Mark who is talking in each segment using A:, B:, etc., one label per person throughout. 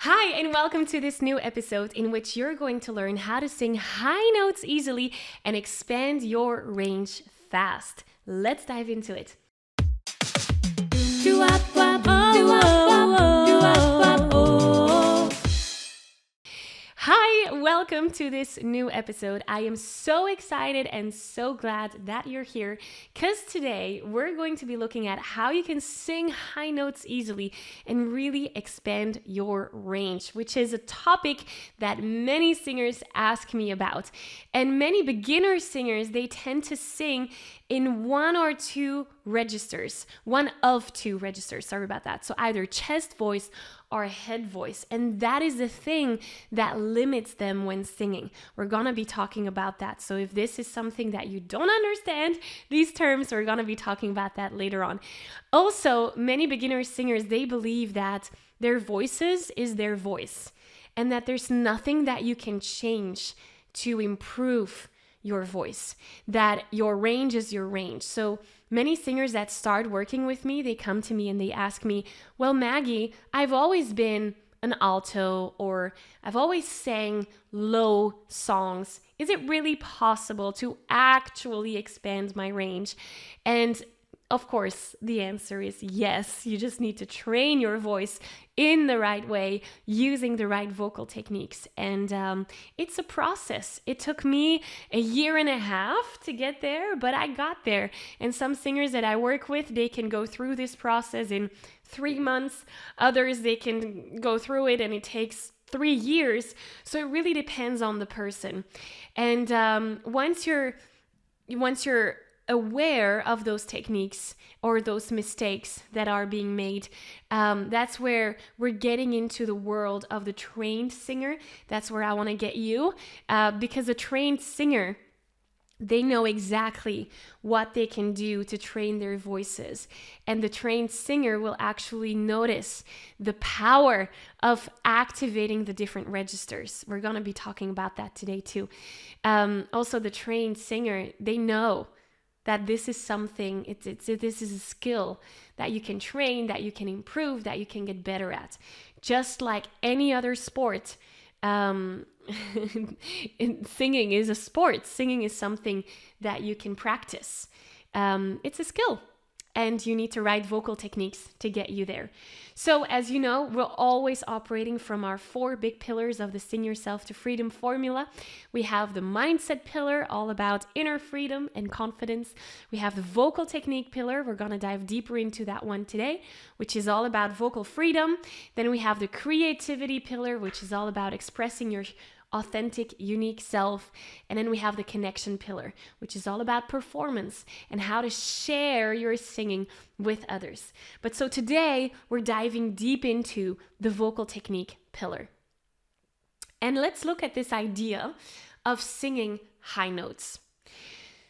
A: Hi, and welcome to this new episode in which you're going to learn how to sing high notes easily and expand your range fast. Let's dive into it. Hi, welcome to this new episode. I am so excited and so glad that you're here because today we're going to be looking at how you can sing high notes easily and really expand your range, which is a topic that many singers ask me about. And many beginner singers, they tend to sing in one of two registers, sorry about that. So either chest voice or head voice. And that is the thing that limits them when singing. We're gonna be talking about that. So if this is something that you don't understand, these terms, we're gonna be talking about that later on. Also, many beginner singers, they believe that their voices is their voice and that there's nothing that you can change to improve your voice, that your range is your range. So many singers that start working with me, they come to me and they ask me, well, Maggie, I've always been an alto or I've always sang low songs. Is it really possible to actually expand my range? And of course, the answer is yes. You just need to train your voice in the right way, using the right vocal techniques. And it's a process. It took me a year and a half to get there, but I got there. And some singers that I work with, they can go through this process in 3 months. Others, they can go through it and it takes 3 years. So it really depends on the person. And once you're aware of those techniques or those mistakes that are being made, that's where we're getting into the world of the trained singer. That's where I want to get you, because a trained singer, they know exactly what they can do to train their voices. And the trained singer will actually notice the power of activating the different registers. We're going to be talking about that today too. Also, the trained singer, they know that this is something, this is a skill that you can train, that you can improve, that you can get better at. Just like any other sport, singing is a sport. Singing is something that you can practice. It's a skill. And you need the right vocal techniques to get you there. So as you know, we're always operating from our 4 big pillars of the Sing Yourself to Freedom formula. We have the mindset pillar, all about inner freedom and confidence. We have the vocal technique pillar. We're going to dive deeper into that one today, which is all about vocal freedom. Then we have the creativity pillar, which is all about expressing your authentic, unique self. And then we have the connection pillar, which is all about performance and how to share your singing with others. But so today we're diving deep into the vocal technique pillar. And let's look at this idea of singing high notes.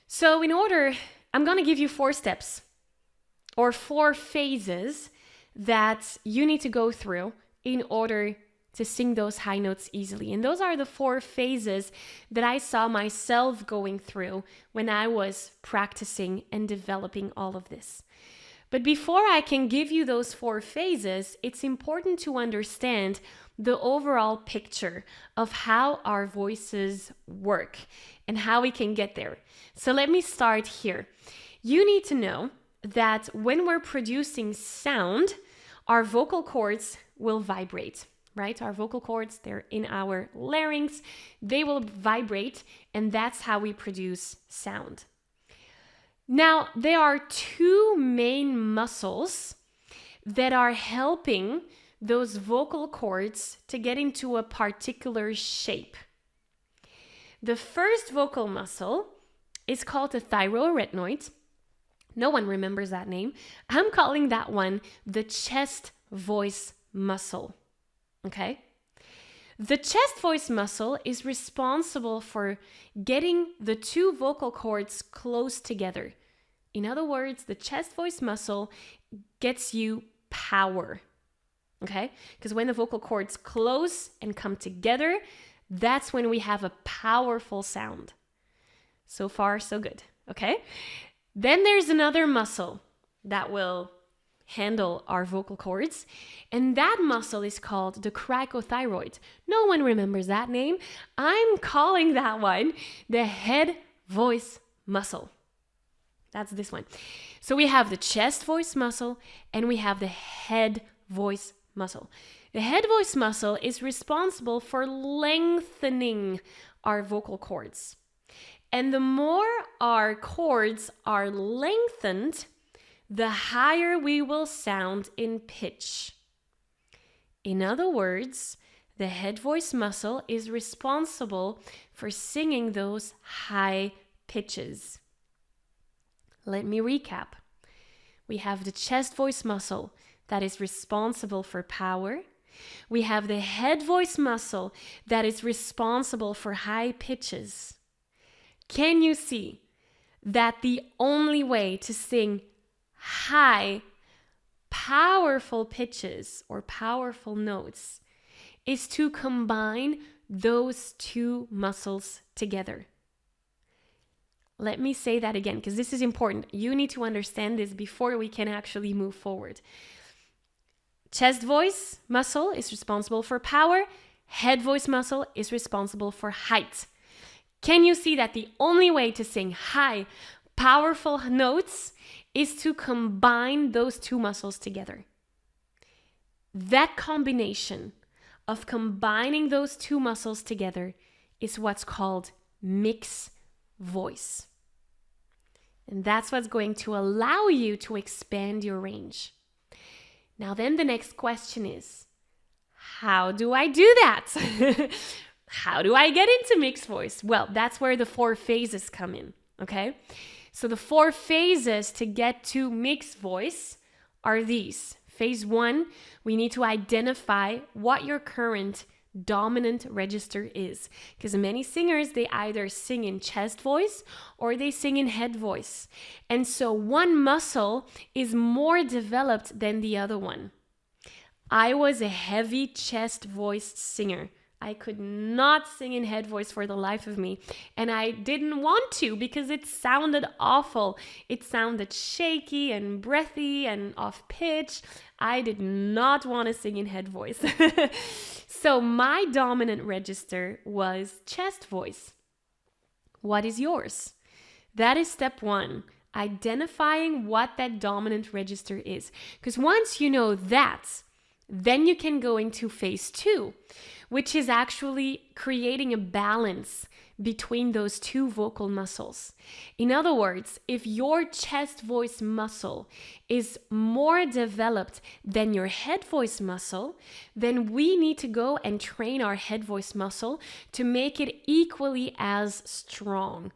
A: So I'm going to give you 4 steps or 4 phases that you need to go through in order to sing those high notes easily. And those are the 4 phases that I saw myself going through when I was practicing and developing all of this. But before I can give you those 4 phases, it's important to understand the overall picture of how our voices work and how we can get there. So let me start here. You need to know that when we're producing sound, our vocal cords will vibrate. Right? Our vocal cords, they're in our larynx, they will vibrate, and that's how we produce sound. Now, there are 2 main muscles that are helping those vocal cords to get into a particular shape. The first vocal muscle is called the thyroarytenoid. No one remembers that name. I'm calling that one the chest voice muscle. Okay? The chest voice muscle is responsible for getting the 2 vocal cords close together. In other words, the chest voice muscle gets you power. Okay? Because when the vocal cords close and come together, that's when we have a powerful sound. So far, so good. Okay? Then there's another muscle that will handle our vocal cords. And that muscle is called the cricothyroid. No one remembers that name. I'm calling that one the head voice muscle. That's this one. So we have the chest voice muscle and we have the head voice muscle. The head voice muscle is responsible for lengthening our vocal cords. And the more our cords are lengthened, the higher we will sound in pitch. In other words, the head voice muscle is responsible for singing those high pitches. Let me recap. We have the chest voice muscle that is responsible for power. We have the head voice muscle that is responsible for high pitches. Can you see that the only way to sing high, powerful pitches or powerful notes is to combine those two muscles together? Let me say that again, because this is important. You need to understand this before we can actually move forward. Chest voice muscle is responsible for power. Head voice muscle is responsible for height. Can you see that the only way to sing high, powerful notes is to combine those two muscles together? That combination of combining those two muscles together is what's called mixed voice. And that's what's going to allow you to expand your range. Now then the next question is, how do I do that? How do I get into mixed voice? Well, that's where the 4 phases come in, okay? So the 4 phases to get to mixed voice are these. Phase 1, we need to identify what your current dominant register is. Because many singers, they either sing in chest voice or they sing in head voice. And so one muscle is more developed than the other one. I was a heavy chest voice singer. I could not sing in head voice for the life of me. And I didn't want to because it sounded awful. It sounded shaky and breathy and off pitch. I did not want to sing in head voice. So my dominant register was chest voice. What is yours? That is step 1. Identifying what that dominant register is. Because once you know that, then you can go into phase 2, which is actually creating a balance between those two vocal muscles. In other words, if your chest voice muscle is more developed than your head voice muscle, then we need to go and train our head voice muscle to make it equally as strong.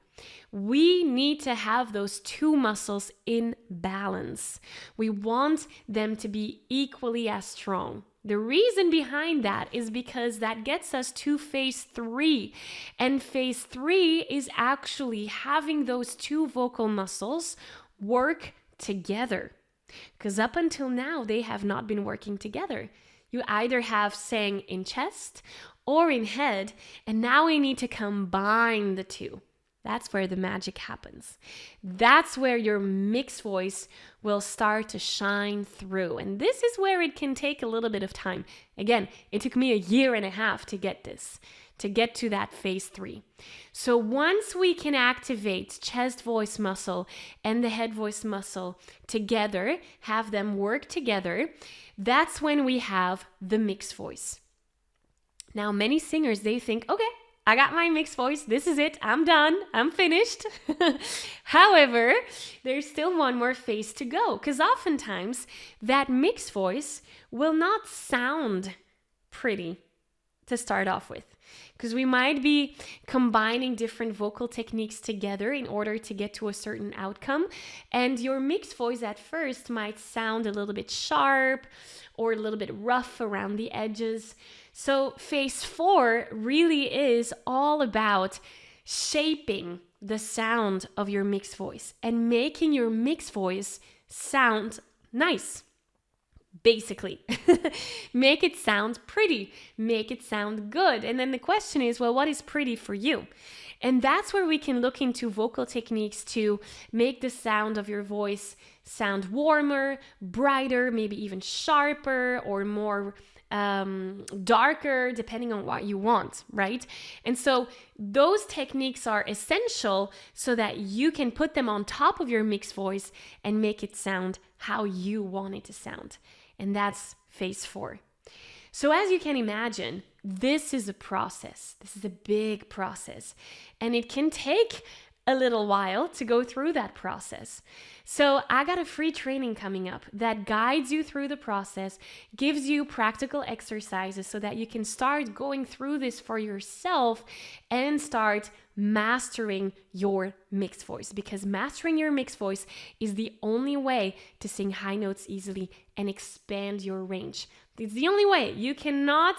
A: We need to have those two muscles in balance. We want them to be equally as strong. The reason behind that is because that gets us to phase 3. And phase 3 is actually having those two vocal muscles work together. Because up until now, they have not been working together. You either have sang in chest or in head, and now we need to combine the two. That's where the magic happens. That's where your mixed voice will start to shine through. And this is where it can take a little bit of time. Again, it took me 1.5 years to get this, to get to that phase 3. So once we can activate chest voice muscle and the head voice muscle together, have them work together, that's when we have the mixed voice. Now, many singers, they think, okay, I got my mixed voice. This is it. I'm done. I'm finished. However, there's still one more phase to go because oftentimes that mixed voice will not sound pretty to start off with because we might be combining different vocal techniques together in order to get to a certain outcome. And your mixed voice at first might sound a little bit sharp or a little bit rough around the edges. So phase 4 really is all about shaping the sound of your mixed voice and making your mixed voice sound nice, Basically. Make it sound pretty, make it sound good. And then the question is, well, what is pretty for you? And that's where we can look into vocal techniques to make the sound of your voice sound warmer, brighter, maybe even sharper or more darker, depending on what you want, right? And so those techniques are essential so that you can put them on top of your mixed voice and make it sound how you want it to sound. And that's phase 4. So as you can imagine, this is a process. This is a big process. And it can take a little while to go through that process. So I got a free training coming up that guides you through the process, gives you practical exercises so that you can start going through this for yourself and start mastering your mixed voice. Because mastering your mixed voice is the only way to sing high notes easily and expand your range. It's the only way. You cannot,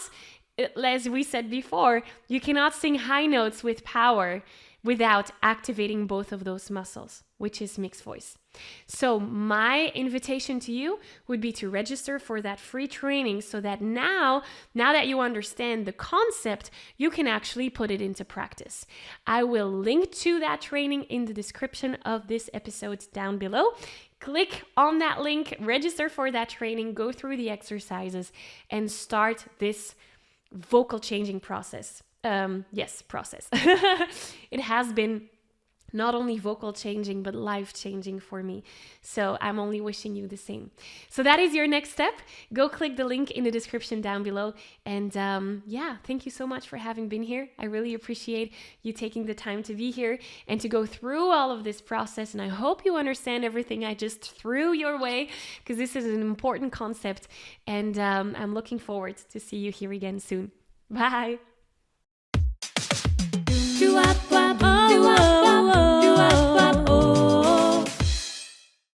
A: as we said before, you cannot sing high notes with power without activating both of those muscles, which is mixed voice. So my invitation to you would be to register for that free training so that now that you understand the concept, you can actually put it into practice. I will link to that training in the description of this episode down below. Click on that link, register for that training, go through the exercises, and start this vocal changing process. Process. It has been not only vocal changing, but life changing for me. So I'm only wishing you the same. So that is your next step. Go click the link in the description down below. And thank you so much for having been here. I really appreciate you taking the time to be here and to go through all of this process. And I hope you understand everything I just threw your way, because this is an important concept. And I'm looking forward to see you here again soon. Bye.